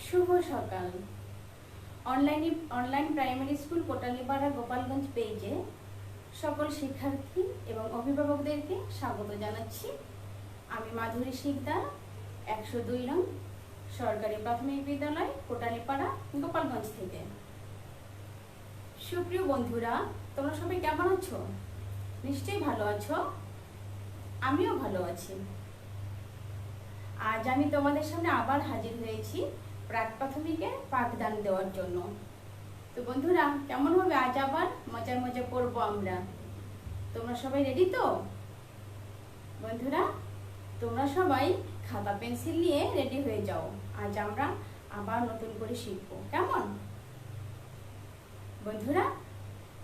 শুভ সকাল। Online primary school Kotalipara Gopalganj পেজে সকল শিক্ষার্থী এবং অভিভাবকদেরকে স্বাগত জানাচ্ছি। আমি মাধুরী শিকদার, 102 নং সরকারি প্রাথমিক বিদ্যালয় কোটালীপাড়া গোপালগঞ্জ থেকে। সুপ্রিয় বন্ধুরা, তোমরা সবাই কেমন আছো? নিশ্চয়ই ভালো আছো। আমিও ভালো আছি। আজ আমি তোমাদের সামনে আবার হাজির হয়েছি প্রাক প্রাথমিকে পাঠদান দেওয়ার জন্য। তো বন্ধুরা, কেমন হবে আজ আবার মজার মজা করবো আমরা। তোমরা সবাই রেডি তো? বন্ধুরা, তোমরা সবাই খাতা পেন্সিল নিয়ে রেডি হয়ে যাও। আজ আমরা আবার নতুন করে শিখবো, কেমন? বন্ধুরা,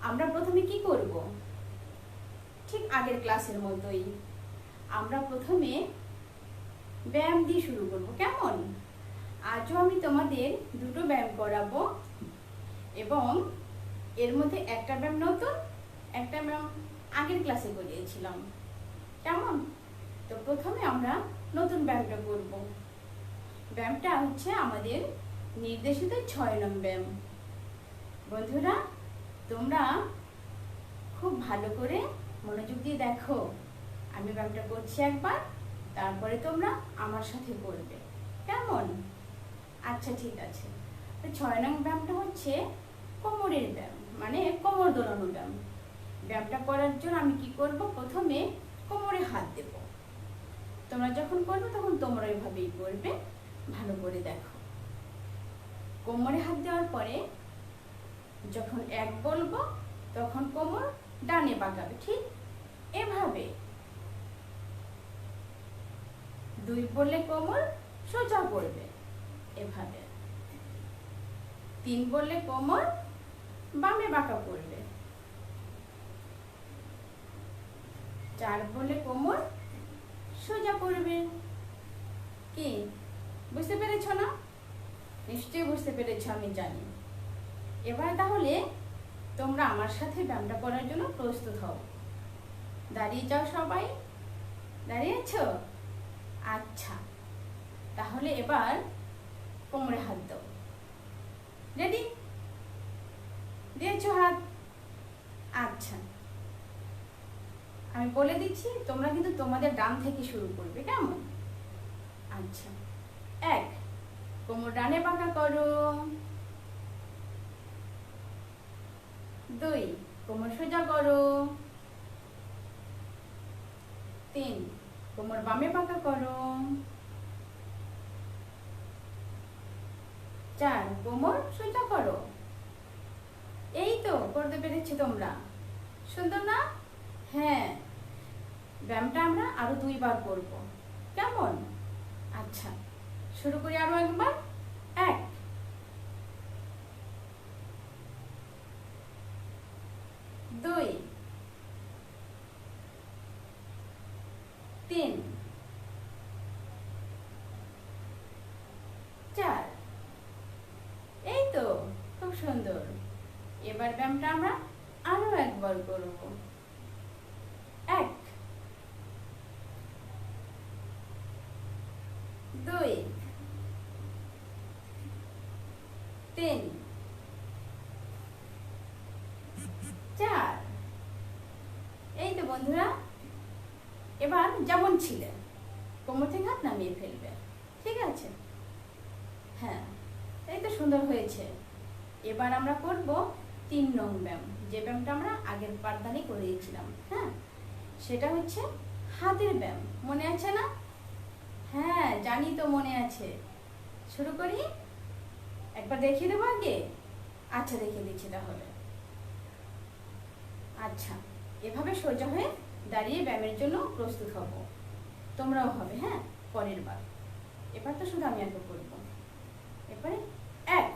আমরা প্রথমে কি করব? ঠিক আগের ক্লাসের মতোই আমরা প্রথমে ব্যায়াম দিয়ে শুরু করব, কেমন? আজও আমি তোমাদের দুটো ব্যায়াম করাবো এবং এর মধ্যে একটা ব্যায়াম নতুন, একটা ব্যায়াম আগের ক্লাসে করিয়েছিলাম, কেমন? তো প্রথমে আমরা নতুন ব্যায়ামটা করব। ব্যায়ামটা হচ্ছে আমাদের নির্দেশিত 6 নং ব্যায়াম। বন্ধুরা, তোমরা খুব ভালো করে মনোযোগ দিয়ে দেখো। আমি ব্যায়ামটা করছি একবার, তারপরে তোমরা আমার সাথে করবে, কেমন? আচ্ছা, ঠিক আছে। তো 6 নং ব্যায়ামটা হচ্ছে কোমরের ব্যায়াম, মানে কোমর দোলানো ব্যায়াম। ব্যায়ামটা করার জন্য আমি কি করব? প্রথমে কোমরে হাত দেব। তোমরা যখন করবে তখন তোমরা এভাবেই করবে। ভালো করে দেখো। কোমরে হাত দেওয়ার পরে যখন 1 বলবো তখন কোমর ডানে বাঁকাবে, ঠিক এভাবে। 2 বললে কোমর সোজা করবে, এভাবে। 3 বললে কোমর বামে বাঁকা করবে। 4 বললে কোমর সোজা করবে। কি বুঝতে পেরেছো না? নিশ্চয়ই বুঝতে পেরেছো, আমি জানি। এবার তাহলে তোমরা আমার সাথে ব্যায়ামটা করার জন্য প্রস্তুত হও। দাঁড়িয়ে যাও সবাই। দাঁড়িয়েছো? আচ্ছা, তাহলে এবার কোমরে হাত দাও। রেডি? দিয়েছো হাত? আচ্ছা, আমি বলে দিচ্ছি, তোমরা কিন্তু তোমাদের ডান থেকে শুরু করবে, কেমন? আচ্ছা, 1 কোমর ডানে বাঁকা করো। 2 কোমর সোজা করো। 3 কোমর বামে বাঁকা করো। 4 কোমর সোজা করো। এই তো করতে পেরেছি তোমরা। সুন্দর না? হ্যাঁ, ব্যায়ামটা আমরা আরো 2 বার করব, কেমন? আচ্ছা, শুরু করি আরো একবার। 1 2 3 4। এই তো, খুব সুন্দর। এবার ব্যায়ামটা আমরা আরো একবার করব। 1 2 3 4। এই তো বন্ধুরা, এবার যেমন ছিল কোমর থেকে হাত নামিয়ে ফেলবে, ঠিক আছে? হ্যাঁ, এই তো সুন্দর হয়েছে। এবার আমরা করব 3 নং ব্যায়াম, যে ব্যায়ামটা আমরা আগের পাঠদানে করিয়েছিলাম। হ্যাঁ, সেটা হচ্ছে হাতের ব্যায়াম। মনে আছে না? হ্যাঁ, জানি তো মনে আছে। শুরু করি? একবার দেখিয়ে দেবো আগে? আচ্ছা, দেখিয়ে দিচ্ছি তাহলে। আচ্ছা, এভাবে সোজা হয়ে দাঁড়িয়ে ব্যায়ামের জন্য প্রস্তুত হব। তোমরাও হবে, হ্যাঁ, পরের বার। এবার তো শুধু আমি আগে করবো। এরপরে 1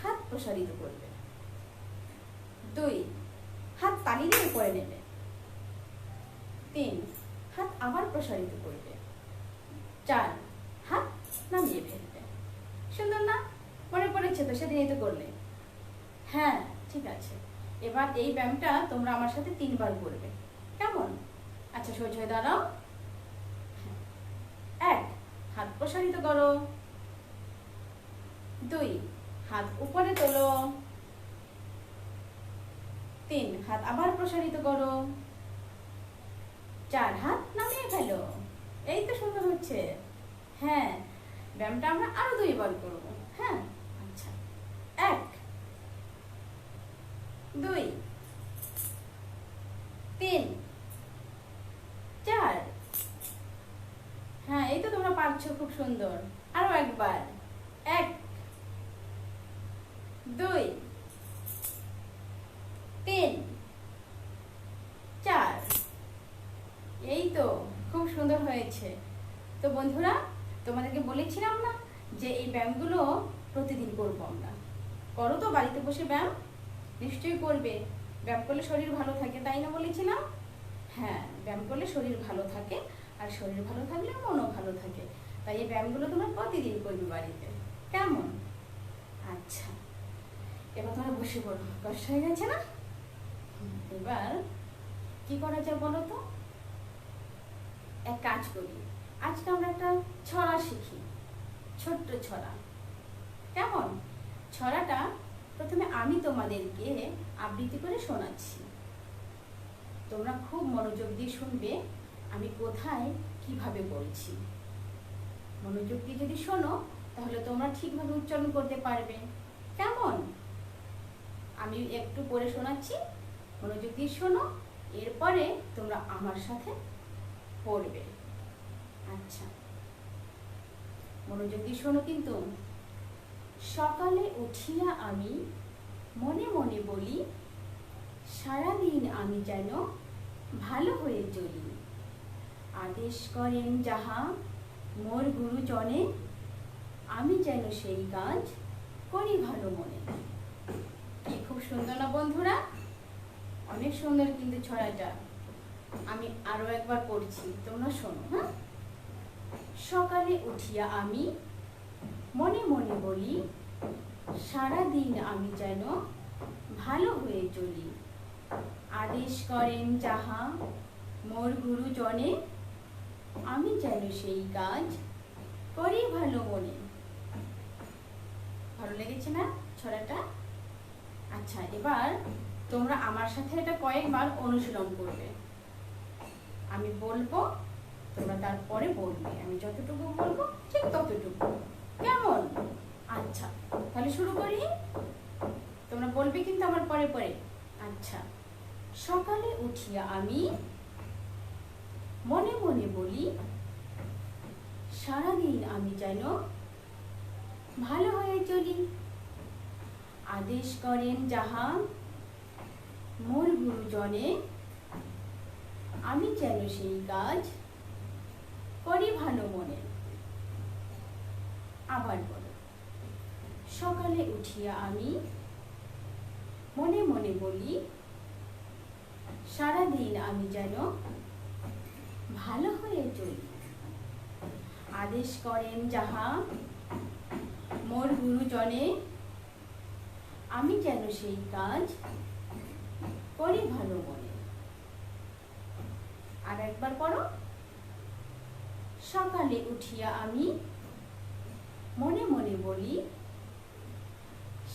হাত প্রসারিত করবে। 2 হাত তালি দিয়ে করে নেবে। 3 হাত আবার প্রসারিত করবে। 4 হাত নামিয়ে ফেলবে। সুন্দর না? মনে পড়েছে তো? সেদিনই তো করলে। হ্যাঁ, ঠিক আছে। এবার এই ব্যায়ামটা তোমরা আমার সাথে 3 বার করবে, কেমন? আচ্ছা, সোজা হয়ে দাঁড়াও। 1 হাত প্রসারিত করো। 2 হাত উপরে তোলো, 3 হাত আবার প্রসারিত করো, 4 হাত নামিয়ে ফেলো। এই তো সুন্দর হচ্ছে। হ্যাঁ, ব্যায়ামটা আমরা আরো 2 বার করবো। হ্যাঁ, আচ্ছা, 1 2 3 4। হ্যাঁ, এই তো তোমরা পারছো, খুব সুন্দর। আরো একবার, 1 2 3 4। এই তো খুব সুন্দর হয়েছে। তো বন্ধুরা, তোমাদেরকে বলেছিলাম না যে এই ব্যায়ামগুলো প্রতিদিন করবো আমরা। করো তো বাড়িতে বসে ব্যায়াম, নিশ্চয়ই করবে। ব্যায়াম করলে শরীর ভালো থাকে, তাই না বলেছিলাম? হ্যাঁ, ব্যায়াম করলে শরীর ভালো থাকে, আর শরীর ভালো থাকলে মনও ভালো থাকে। তাই এই ব্যায়ামগুলো তোমরা প্রতিদিন করবে বাড়িতে, কেমন? আচ্ছা, এবার তোমরা বসে পড়ো, কষ্ট হয়ে গেছে না? এবার কি করা যায় বলো তো? এক কাজ করি, আজকে আমরা একটা ছড়া শিখি, ছোট্ট ছড়া। কেমন? ছড়াটা প্রথমে আমি তোমাদেরকে আবৃত্তি করে শোনাচ্ছি। তোমরা খুব মনোযোগ দিয়ে শুনবে আমি কোথায় কিভাবে বলছি। মনোযোগ দিয়ে যদি শোনো তাহলে তোমরা ঠিকভাবে উচ্চারণ করতে পারবে। কেমন? আমি একটু পড়ে শোনাচ্ছি, মনোযোগ দিয়ে শোনো, এরপরে তোমরা আমার সাথে পড়বে। আচ্ছা, মনোযোগ দিয়ে শোনো কিন্তু। সকালে উঠিয়া আমি মনে মনে বলি, সারাদিন আমি যেন ভালো হয়ে চলি। আদেশ করেন যাহা মোর গুরুজনে, আমি যেন সেই কাজ করি ভালো মনে। কি খুব সুন্দর না বন্ধুরা? অনেক সুন্দর কিন্তু ছড়াটা। আমি আরো একবার পড়ছি, তোমরা শোনো। হ্যাঁ, সকালে উঠিয়া আমি মনে মনে বলি, সারাদিন আমি যেন ভালো হয়ে চলি। আদেশ করেন যাহা মোর গুরুজনে, আমি যেন সেই কাজ করি ভালো মনে। ভালো লেগেছে না ছড়াটা? আচ্ছা, এবার তোমরা আমার সাথে এটা কয়েকবার অনুশীলন করবে। আমি বলবো, তোমরা তারপরে বলবে। আমি যতটুকু বলবো ঠিক ততটুকু, কেমন? আচ্ছা, তাহলে শুরু করি। তোমরা বলবে কিন্তু আমার পরে পরে। আচ্ছা, সকালে উঠিয়া আমি মনে মনে বলি, সারাদিন আমি যেন ভালো হয়ে চলি। আদেশ করেন যাহা মোর গুরুজনে, আমি যেন সেই কাজ করি ভালো মনে। আবার বলো, সকালে উঠিয়া আমি মনে মনে বলি, সারাদিন আমি যেন ভালো হয়ে চলি। আদেশ করেন যাহা মোর গুরুজনে, আমি যেন সেই কাজ করি ভালো মনে। আর একবার পড়ো, সকালে উঠিয়া আমি মনে মনে বলি,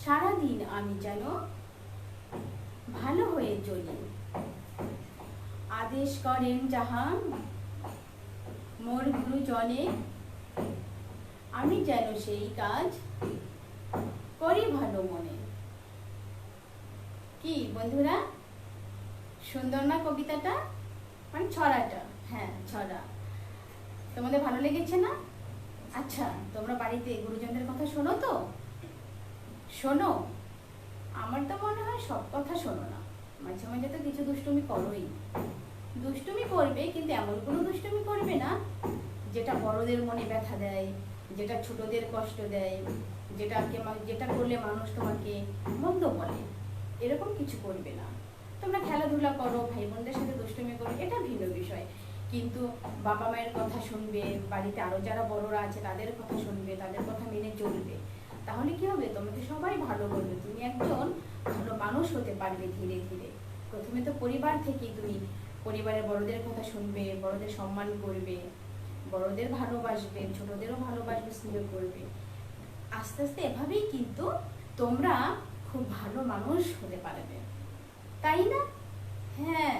সারাদিন আমি যেন ভালো হয়ে চলি। আদেশ করেন যাহা মোর গুরুজনে, আমি যেন সেই কাজ করি ভালো মনে। কি বন্ধুরা, সুন্দর না কবিতাটা? মানে ছড়াটা। হ্যাঁ, ছড়া তোমাদের ভালো লেগেছে না? আচ্ছা, তোমরা বাড়িতে গুরুজনদের কথা শোনো তো? শোনো? আমার তো মনে হয় সব কথা শোনো না, মাঝে মাঝে তো কিছু দুষ্টুমি করোই। দুষ্টুমি করবে, কিন্তু এমন কোনো দুষ্টুমি করবে না যেটা বড়দের মনে ব্যথা দেয়, যেটা ছোটদের কষ্ট দেয়, যেটা করলে মানুষ তোমাকে মন্দ বলে, এরকম কিছু করবে না। তোমরা খেলাধুলা করো, ভাই বোনদের সাথে দুষ্টুমি করো, এটা ভিন্ন বিষয়। কিন্তু বাবা মায়ের কথা শুনবে, বাড়িতে আরো যারা বড়রা আছে তাদের কথা শুনবে, তাদের কথা মেনে চলবে। তাহলে কি হবে? তোমাকে সবাই ভালো বলবে, তুমি একজন ভালো মানুষ হতে পারবে ধীরে ধীরে। প্রথমে তো পরিবার থেকেই তুমি পরিবারের বড়দের কথা শুনবে, বড়দের সম্মান করবে, বড়দের ভালোবাসবে, ছোটদেরও ভালোবাসবে, স্নেহ করবে। আস্তে আস্তে এভাবেই কিন্তু তোমরা খুব ভালো মানুষ হতে পারবে, তাই না? হ্যাঁ,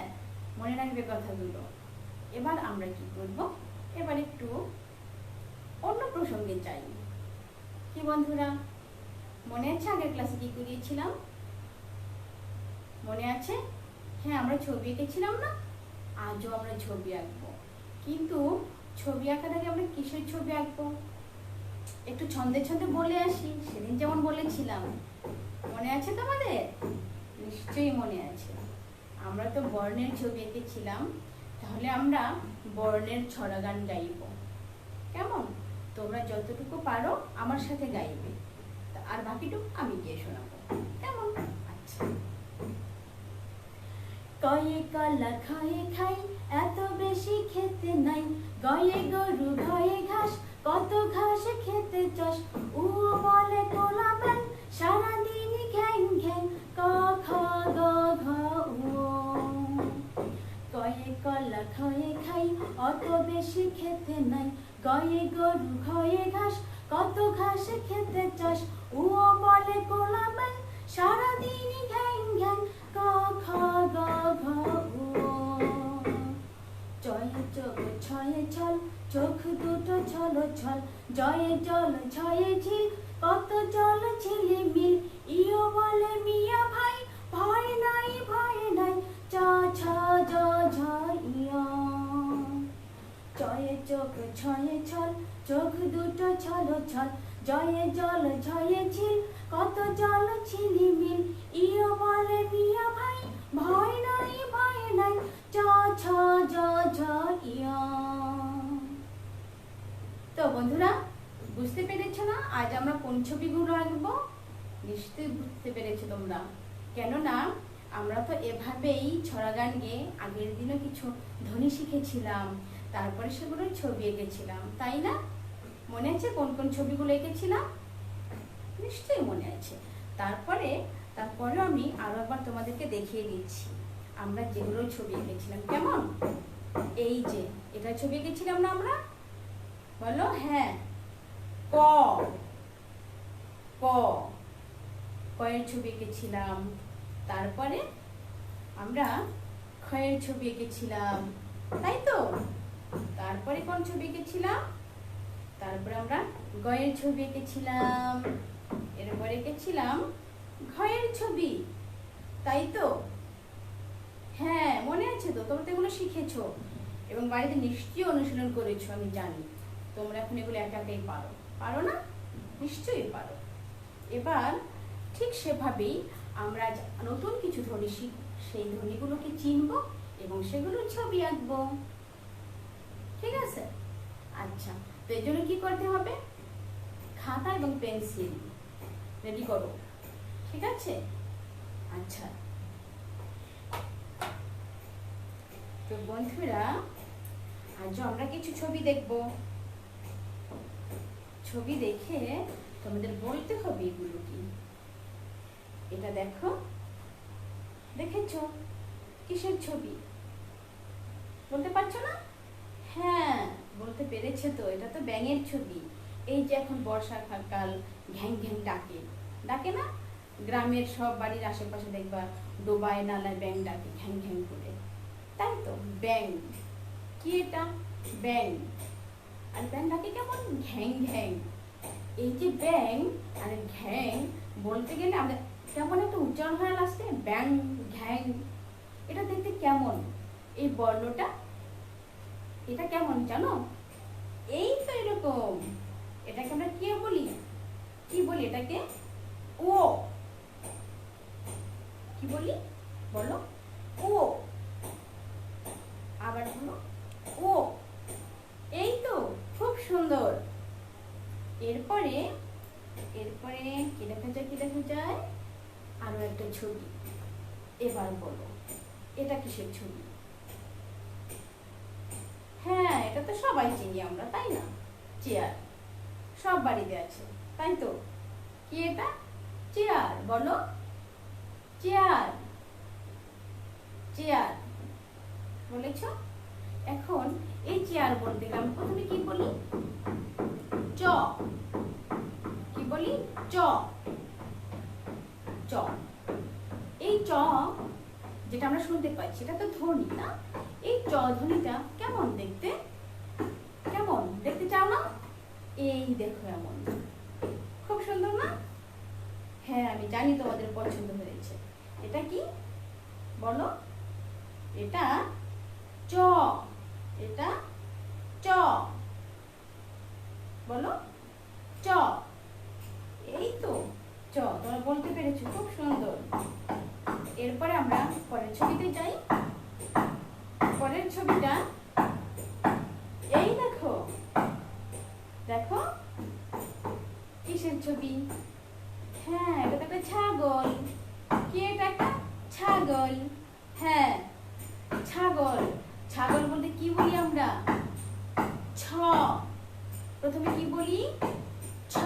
মনে রাখবে কথাগুলো। এবার আমরা কি করব, এবার একটু অন্য প্রসঙ্গে যাই। কি বন্ধুরা, মনে আছে আগের ক্লাসে কি করিয়েছিলাম? মনে আছে? হ্যাঁ, আমরা ছবি এঁকেছিলাম না? আজও আমরা ছবি আঁকবো, কিন্তু ছবি আঁকার আগে আমরা কিসের ছবি আঁকবো একটু ছন্দে ছন্দে বলে আসি। সেদিন যেমন বলেছিলাম, মনে আছে তোমাদের? নিশ্চয়ই মনে আছে। আমরা তো বর্ণের ছবি এঁকেছিলাম, তাহলে আমরা বর্ণের ছড়া গান গাইব। কেমন? তোমরা যতটুকু পারো আমার সাথে গাইবে, আর বাকিটুকু আমি গিয়ে শোনাবো। কেমন? আচ্ছা। কয়ে কলা খায়ে খাই, এত বেশি খেতে নাই, গয়ে গরু ঘয়ে ঘাস, কত ঘাস খেতে চাস, উ বলে কোলা ব্যাং, সারাদিন ঘ্যাং ঘ্যাং, ক খ গ ঘ উ। কয়ে কলা খয়ে খাই, অত বেশি খেতে নাই, গয়ে গরু ঘয়ে ঘাস, কত ঘাস খেতে চাস, উ বলে কোলা ব্যাং, সারাদিন ঘ্যাং ঘ্যাং, ক খ গ ঘ উ। জয়ে চোখ ছয়ে ছল, চোখ দুটো ছলো ছল, জয়ে জল ছয়ে ঝিল, কত জল ঝিলে মিল, ইও বলে মিয়া ভাই, ভয় নাই ভয় নাই, চ ছ জ ঝ ইয়। জয়ে চোখ ছয়ে ছল, চোখ দুটো ছলো ছল, জয়ে জল ছয়ে ঝিল, কত জল ঝিলি মিল, ইও বলে মিয়া ভাই, ভয় নাই ভয় নাই, চ ছ জ ঝ ইয়। তো বন্ধুরা, বুঝতে পেরেছো না আজ আমরা কোন ছবিগুলো আঁকবো? নিশ্চয়ই বুঝতে পেরেছো তোমরা। কেননা আমরা তো এভাবেই ছড়া গান গেয়ে আগের দিনও কিছু ধ্বনি শিখেছিলাম, তারপরে সেগুলো ছবি এঁকেছিলাম, তাই না? মনে আছে কোন কোন ছবিগুলো এঁকেছিলাম? নিশ্চয়ই মনে আছে। তারপরেও আমি আরো একবার তোমাদেরকে দেখিয়ে দিচ্ছি আমরা যেগুলো ছবি এঁকেছিলাম। কেমন? এই যে এটা ছবি এঁকেছিলাম না আমরা? বলো। হ্যাঁ, ক ক কয়ের ছবি এঁকেছিলাম, তারপরে আমরা খয়ের ছবি এঁকেছিলাম, তাই তো? তারপরে কোন ছবি এঁকেছিলাম? তারপরে আমরা গয়ের ছবি এঁকেছিলাম, এরপরে এঁকেছিলাম ঘয়ের ছবি, তাই তো? হ্যাঁ, মনে আছে তো? তোমরা তো এগুলো শিখেছো এবং বাড়িতে নিশ্চয়ই অনুশীলন করেছো, আমি জানি। তোমরা এখন এগুলো একা একাই পারো, পারো না? নিশ্চয়ই পারো। এবার ঠিক সেভাবেই আমরা নতুন কিছু ধ্বনি শিখব, সেই ধ্বনিগুলোকে চিনব এবং সেগুলোর ছবি আঁকবো। ঠিক আছে? আচ্ছা, তো এর জন্য কি করতে হবে? খাতা এবং পেন্সিল রেডি করো, ঠিক আছে? আচ্ছা, তো বন্ধুরা, আজ আমরা কিছু ছবি দেখব। ছবি দেখে তোমাদের বলতে হবে এগুলো কি। এটা দেখো, দেখেছো কিসের ছবি? বলতে পারছো না? হ্যাঁ, বলতে পেরেছে তো, এটা তো ব্যাঙের ছবি। এই যে এখন বর্ষাকাল, ঘ্যাং ঘ্যাং ডাকে, ডাকে না? গ্রামের সব বাড়ির আশেপাশে দেখবা ডোবায় নালায় ব্যাঙ ডাকে ঘ্যাং ঘ্যাং করে, তাই তো? ব্যাঙ। কি এটা? ব্যাঙ। আর ব্যাঙ ডাকে কেমন? ঘ্যাং ঘ্যাং। এই যে ব্যাঙ আর ঘ্যাং বলতে গেলে আমাদের কেমন একটা উচ্চারণ হয় লাস্টে, ব্যাং ঘ্যাং। এটা দেখতে কেমন? এই বর্ণটা এটা কেমন জানো? এই তো এরকম। এটাকে আমরা কি বলি? কি বলি এটাকে? ও। কি বলি বলো? ও। আবার বলো ও। এই তো, খুব সুন্দর। এরপরে কি দেখা যায়? কি দেখা যায়? আরো একটা ছবি। এবার বলো, এটা কিসের ছবি? হ্যাঁ, এটা তো সবাই চিনি আমরা, তাই না? চেয়ার। সব বাড়িতে আছে, তাই তো? কি এটা? চেয়ার। বলো, চেয়ার। চেয়ার বলেছ। এখন এই চেয়ার বলতে গেলে আমি প্রথমে কি বলি? চ। কি বলি? চ। চ। এই চ যেটা আমরা শুনতে পাচ্ছি এটা তো ধ্বনি না? এই চ ধ্বনিটা কেমন দেখতে? কেমন দেখতে চাও না? এই দেখো এমন, খুব সুন্দর না? হ্যাঁ, আমি জানি তোমাদের পছন্দ হয়েছে। এটা কি বলো? এটা চ। এটা চ। বলো চ। এই তো চ, তোমরা বলতে পেরেছো, খুব সুন্দর। এরপরে আমরা পরের ছবিতে যাই। পরের ছবিটা এই দেখো। দেখো কিসের ছবি? হ্যাঁ, এটা তো একটা ছাগল। কি এটা? একটা ছাগল। হ্যাঁ, ছাগল। ছাগল বলতে কি বলি আমরা? ছ। প্রথমে কি বলি? ছ।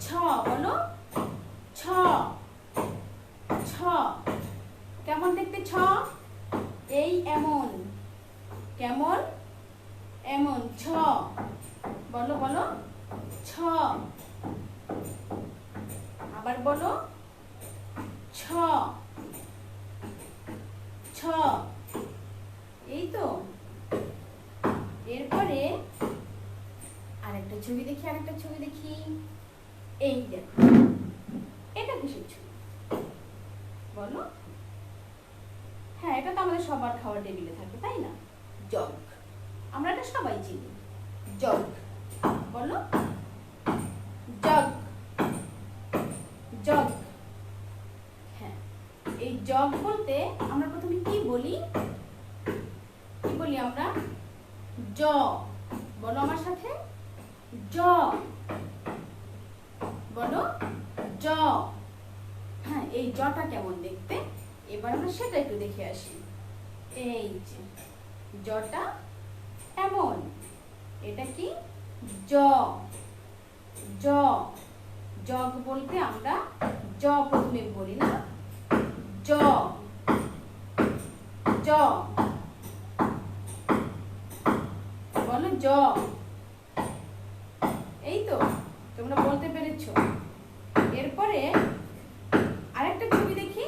ছ বলো, ছ। ছ কেমন দেখতে? ছ এই এমন, কেমন এমন। ছ বলো, বলো ছ। আবার বলো ছ। ছ। এই তো। এরপরে আরেকটা ছবি দেখি, আরেকটা ছবি দেখি। এই দেখো, এটা কিসের ছবি বলো? হ্যাঁ, এটা তো আমাদের সবার খাওয়ার টেবিলে থাকে, তাই না? জগ। আমরা এটা সবাই চিনি, জগ। বলো জগ। জগ। হ্যাঁ, এই জগ বলতে আমরা প্রথমে কি বলি? কি বলি আমরা? জ। বলো আমার সাথে, জ। বলো জ। হ্যাঁ, এই জটা কেমন দেখতে? এবার আমরা সেটা একটু দেখে আসি। এই যে জটা এমন। এটা কি? জ। জ। জগ বলতে আমরা জ প্রথমে বলি না? জ। জ। বলো জ। এই তো, তোমরা বলতে পেরেছো। এরপরে আরেকটা ছবি দেখি,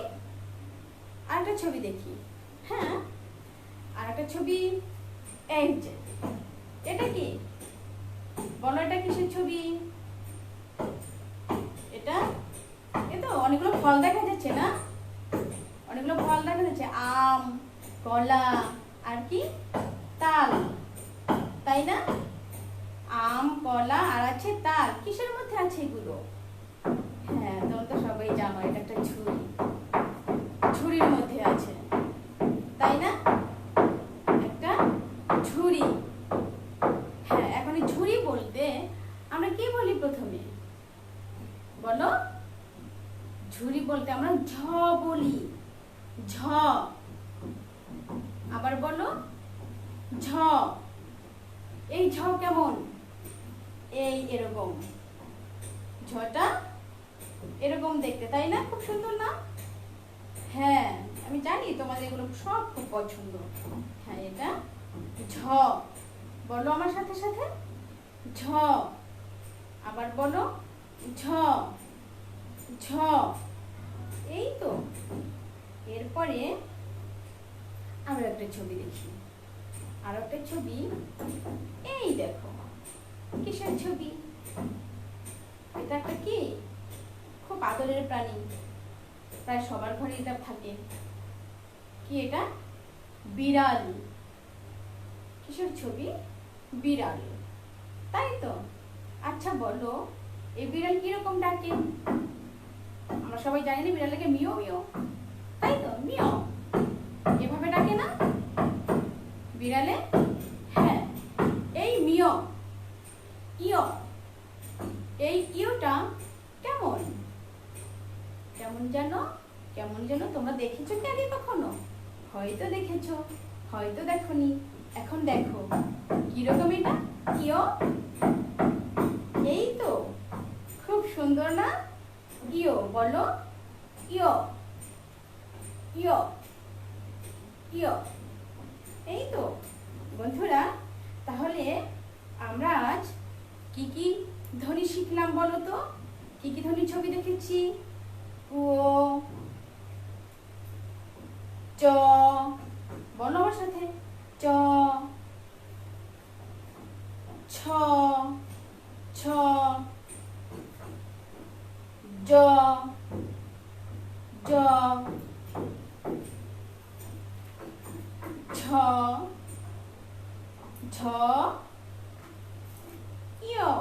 আরেকটা ছবি দেখি। হ্যাঁ, আরেকটা ছবি। এই যে এটা কি বলো? এটা কিসের ছবি? এটা তো অনেকগুলো ফল দেখা যাচ্ছে না? অনেকগুলো ফল দেখা যাচ্ছে, আম, কলা, আর কি তাল, তাই না? আম, কলা, আর আছে তাল। কিসের মধ্যে আছে এগুলো? হ্যাঁ, তোমরা তো সবাই জানো এটা একটা ঝুড়ি। ঝুড়ির মধ্যে আছে, তাই না? একটা ঝুড়ি। হ্যাঁ, এখন এই ঝুড়ি বলতে আমরা কি বলি প্রথমে বলো? ঝুড়ি বলতে আমরা ঝ বলি, ঝ। আবার বলো ঝ। এই ঝ কেমন? এই এরকম, ঝটা এরকম দেখতে, তাই না? খুব সুন্দর না? হ্যাঁ, আমি জানি তোমাদের এগুলো সব খুব পছন্দ। হ্যাঁ, এটা ঝ। বলো আমার সাথে সাথে, ঝ। আবার বলো ঝ। ঝ। এই তো। এরপরে আমরা একটা ছবি দেখি, আর একটা ছবি। এই দেখো কিসের ছবি? এটা একটা কি খুব আদরের প্রাণী, প্রায় সবার ঘরে এটা থাকে। কি এটা? বিড়াল। কিসের ছবি? বিড়াল, তাই তো। আচ্ছা বলো, এই বিড়াল কিরকম ডাকে? আমরা সবাই জানি না বিড়ালকে মিও মিও, তাই তো? মিও এভাবে ডাকে না বিড়ালে? হ্যাঁ, এই মিও, ইও। এই ইওটা কেমন? কেমন যেন, কেমন যেন তোমরা দেখেছো কি আগে কখনো? হয়তো দেখেছো, হয়তো দেখোনি। এখন দেখো কিরকম এটা, ইও। এই তো, খুব সুন্দর না? ইও বলো, ইও, ইও, ইও। এই তো বন্ধুরা, তাহলে আমরা আজ কি কি ধ্বনি শিখলাম বলো তো? কি কি ধ্বনি ছবি দেখেছি? ও, চ, বলো আমার সাথে, চ, ছ, ছ, জ, জ, ছ, ঝ, ইয়,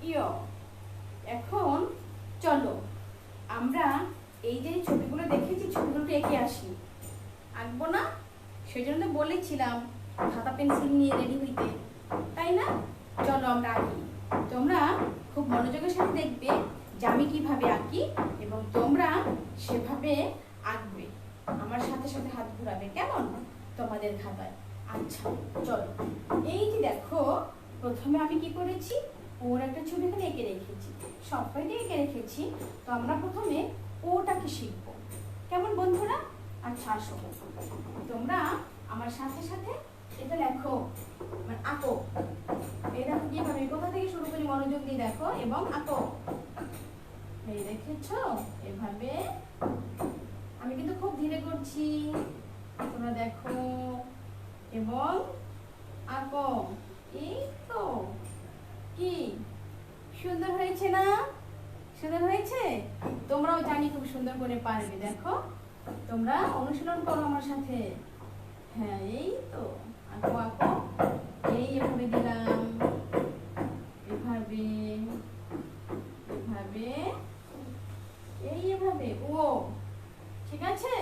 ইয়। এখন চলো আমরা এই যে ছবিগুলো দেখেছি ছবিগুলোকে এঁকে আসি। আঁকবো না? সেজন্য বলেছিলাম খাতা পেন্সিল নিয়ে রেডি হইতে, তাই না? চলো আমরা আঁকি। তোমরা খুব মনোযোগের সাথে দেখবে যে আমি কিভাবে আঁকি এবং তোমরা সেভাবে আঁকবে। আমার সাথে সাথে হাত ঘোরাবে, কেমন? তোমাদের খাতায়। আচ্ছা চলো, এই যে দেখো প্রথমে আমি কি করেছি, ওর একটা ছবি এখানে এঁকে রেখেছি, সব কয়টা এঁকে রেখেছি। তো আমরা প্রথমে ওটাকে শিখবো, কেমন বন্ধুরা? আচ্ছা আসো, তোমরা আমার সাথে সাথে এটা লেখো, মানে আঁকো। এই দেখো কিভাবে, কোথা থেকে শুরু করি মনোযোগ দিয়ে দেখো এবং আঁকো। এই দেখেছো? এভাবে আমি কিন্তু খুব ধীরে করছি, তোমরা দেখো এবং আঁকো। এই তো, কি সুন্দর হয়েছে না? সুন্দর হয়েছে? তোমরাও জানি খুব সুন্দর করে পারবে। দেখো তোমরা অনুশীলন করো আমার সাথে। হ্যাঁ এই তো, আঁকো আঁকো। এই এভাবে দিলাম, এভাবে, এভাবে, এই এভাবে। ও ঠিক আছে,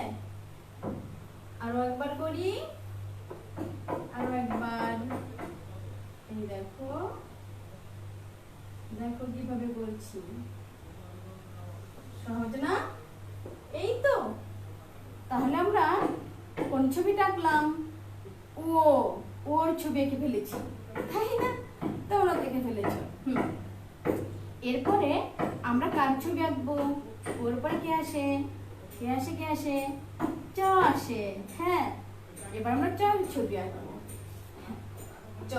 আরো একবার করি, আরো একবার। এই দেখো, দেখো কিভাবে করছি, সহজ না? এই তো, তাহলে আমরা কোন ছবিটা আঁকলাম? ও, ওর ছবি এঁকে ফেলেছি, তাই না? তোমরা এঁকে ফেলেছো। এরপরে আমরা কার ছবি আঁকবো? ওর পরে কে আসে? কে আসে? কে আসে? চ আসে। হ্যাঁ, এবার আমরা চ ছবি আঁকবো। চ,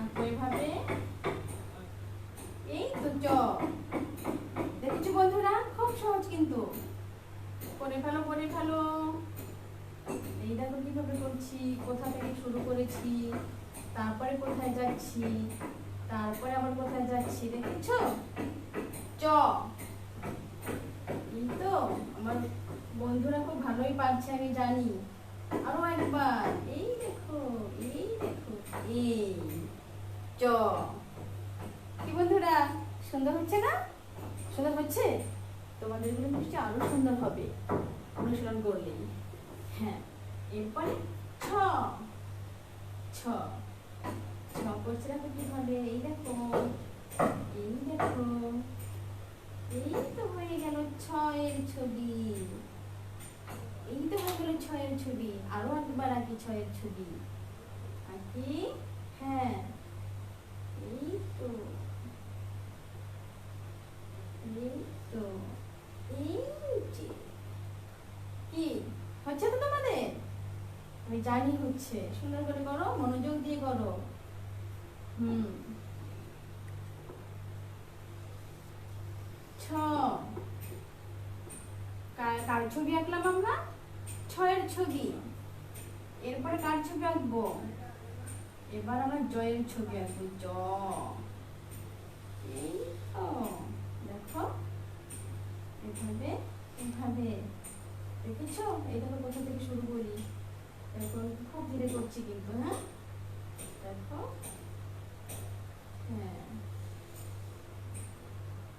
আঁকবো এভাবে। এই তো চ, দেখেছো বন্ধুরা? খুব সহজ কিন্তু, করে ফেলো, করে ফেলো। এই দেখো কিভাবে করছি, কোথা থেকে শুরু করেছি, তারপরে কোথায় যাচ্ছি, তারপরে আবার কোথায় যাচ্ছি, দেখেছো? চ। এই তো, আমার বন্ধুরা খুব ভালোই পারছে আমি জানি। আরো একবার, এই দেখো, এই দেখো, এই চ। কি বন্ধুরা, সুন্দর হচ্ছে না? সুন্দর হচ্ছে? তোমাদের গুলো নিশ্চয়ই আরো সুন্দর হবে অনুশীলন করলেই। হ্যাঁ, এরপরে ছ, ছ, ছ করছে। দেখো কিভাবে, এই দেখো, এই দেখো, এই তো হয়ে গেল ছয়ের ছবি। এই তো হয়ে গেল ছয়ের ছবি। আরো একবার আঁকি ছয়ের ছবি, আঁকি। হ্যাঁ এই তো, এই তো, এই যে। কি হচ্ছে তো তোমাদের? আমি জানি হচ্ছে। সুন্দর করে করো, মনোযোগ দিয়ে করো। ছ, কার ছবি আঁকলাম আমরা? ছয়ের ছবি। এরপরে কার ছবি আঁকবো? এবার আমরা জয়ের ছবি আঁকবো। জ, এই তো, দেখো এভাবে, এভাবে। দেখেছো? এই দেখো কোথা থেকে শুরু করি, এখন খুব ধীরে করছি কিন্তু। হ্যাঁ দেখো, হ্যাঁ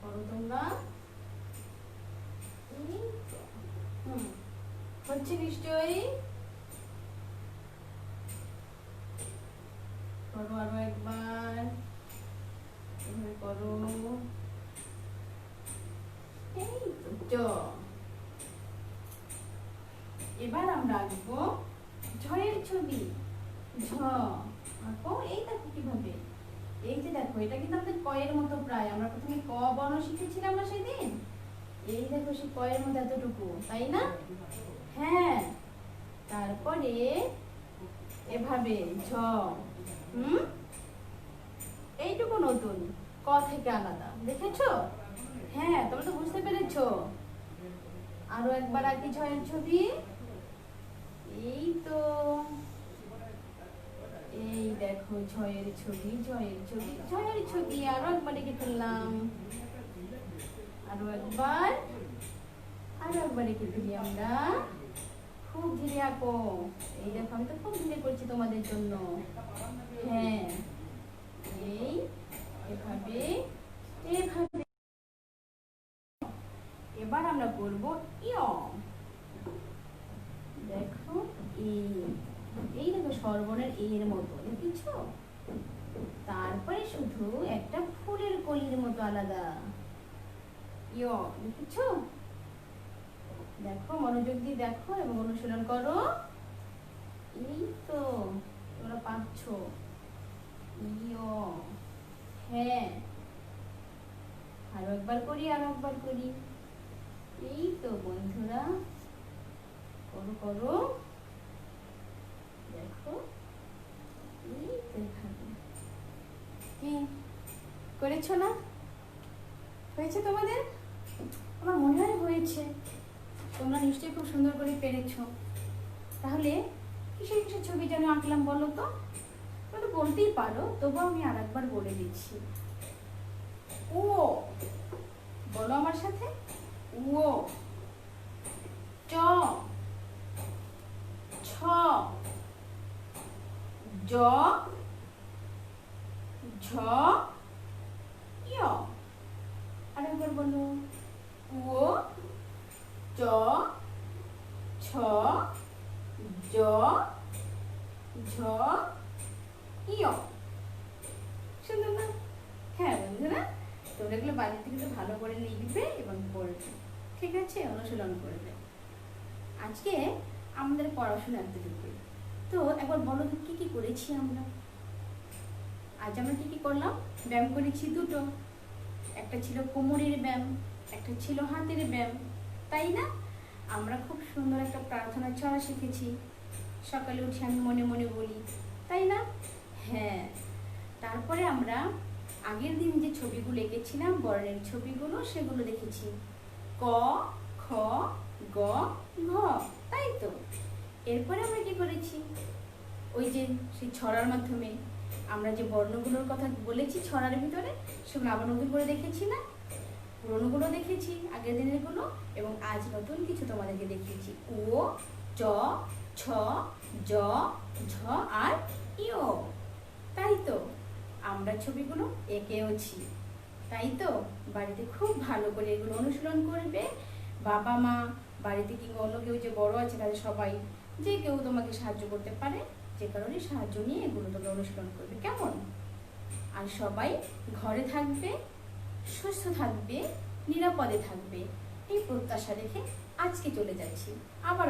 করো তোমরা। হচ্ছে নিশ্চয়ই? করো আরো একবার, এভাবে করো। এই তো, এবার আমরা আঁকবো ঝড়ের ছবি। ঝ আঁকো। এই দেখো কিভাবে, এই যে দেখো, এটা কিন্তু আমাদের কয়ের মতো প্রায়। আমরা প্রথমে ক বর্ণ শিখেছিলাম না সেদিন? এই দেখো সে কয়ের মতো এতটুকু, তাই না? হ্যাঁ, তারপরে এভাবে ঝ। এইটুকু নতুন, ক থেকে আলাদা, দেখেছো? হ্যাঁ, তোমরা তো বুঝতে পেরেছো। আরো একবার আঁকি ঝয়ের ছবি। এই তো, এই দেখো ঝয়ের ছবি, ঝয়ের ছবি, ঝয়ের ছবি। আরো একবার এঁকে ফেললাম। আরো একবার, আরো একবার এঁকে ফেলি আমরা। খুব ধীরে আঁকো। এই দেখো, আমি তো খুব ধীরে করছি তোমাদের জন্য। হ্যাঁ, এই এভাবে, এভাবে। এবার আমরা করব ইয়। দেখো, এই দেখো সর্বর্ণের এর মতো, দেখেছো? তারপরে শুধু একটা ফুলের কলির মতো আলাদা, ইয়, দেখেছো? দেখো, মনোযোগ দিয়ে দেখো এবং অনুশীলন করো। এই তো, তোমরা পাচ্ছো। ইয়, হ্যাঁ, আরো একবার করি, আরো একবার করি। এই তো বন্ধুরা, করো করো। দেখো, এই তো এখানে। কি করেছো না? হয়েছে তোমাদের? আমার মনে হয় হয়েছে। তোমরা নিশ্চয়ই খুব সুন্দর করে পেরেছো। তাহলে কিসের কিসের ছবি যেন আঁকলাম বলো তো? তোমরা তো বলতেই পারো, তবুও আমি আর একবার বলে দিচ্ছি। ও, বলো আমার সাথে। ও, চ, ছ, জ, ঝ, ইয়। আরেকবার বলো। ও, চ, ছ, জ, ঝ, ইয়। সুন্দর না? হ্যাঁ বন্ধুরা, তোমরা এগুলো বাড়িতে কিন্তু ভালো করে লিখবে এবং পড়বে। ঠিক আছে, অনুশীলন করবে। আজকে আমাদের পড়াশোনা এতটুকুই। তো একবার বলো তো কি কি করেছি আমরা? আজ আমরা কি কি করলাম? ব্যায়াম করেছি দুটো। একটা ছিল কোমরের ব্যায়াম, একটা ছিল হাতের ব্যায়াম, তাই না? আমরা খুব সুন্দর একটা প্রার্থনা ছড়া শিখেছি। সকালে উঠে আমি মনে মনে বলি, তাই না? হ্যাঁ। তারপরে আমরা আগের দিন যে ছবিগুলো এঁকেছিলাম, বর্ণের ছবিগুলো, সেগুলো দেখেছি। ক, খ, গ, ঘ, তাই তো? এরপরে আমরা কি করেছি? ওই যে সেই ছড়ার মাধ্যমে আমরা যে বর্ণগুলোর কথা বলেছি ছড়ার ভিতরে, সেগুলো আবার নতুন করে দেখেছি না? পুরোনোগুলো দেখেছি, আগের দিনের গুলো, এবং আজ নতুন কিছু তোমাদেরকে দেখিয়েছি। ও, চ, ছ, জ, ঝ আর ইয়, তাই তো? আমরা ছবিগুলো এঁকেওছি, তাই তো? বাড়িতে খুব ভালো করে এগুলো অনুশীলন করবে। বাবা মা, বাড়িতে কিংবা অন্য কেউ যে বড় আছে তাদের সবাই, যে কেউ তোমাকে সাহায্য করতে পারে, যে কারণে সাহায্য নিয়ে এগুলো তোমরা অনুশীলন করবে, কেমন? আর সবাই ঘরে থাকবে, সুস্থ থাকবে, নিরাপদে থাকবে, এই প্রত্যাশা রেখে আজকে চলে যাচ্ছি। আবার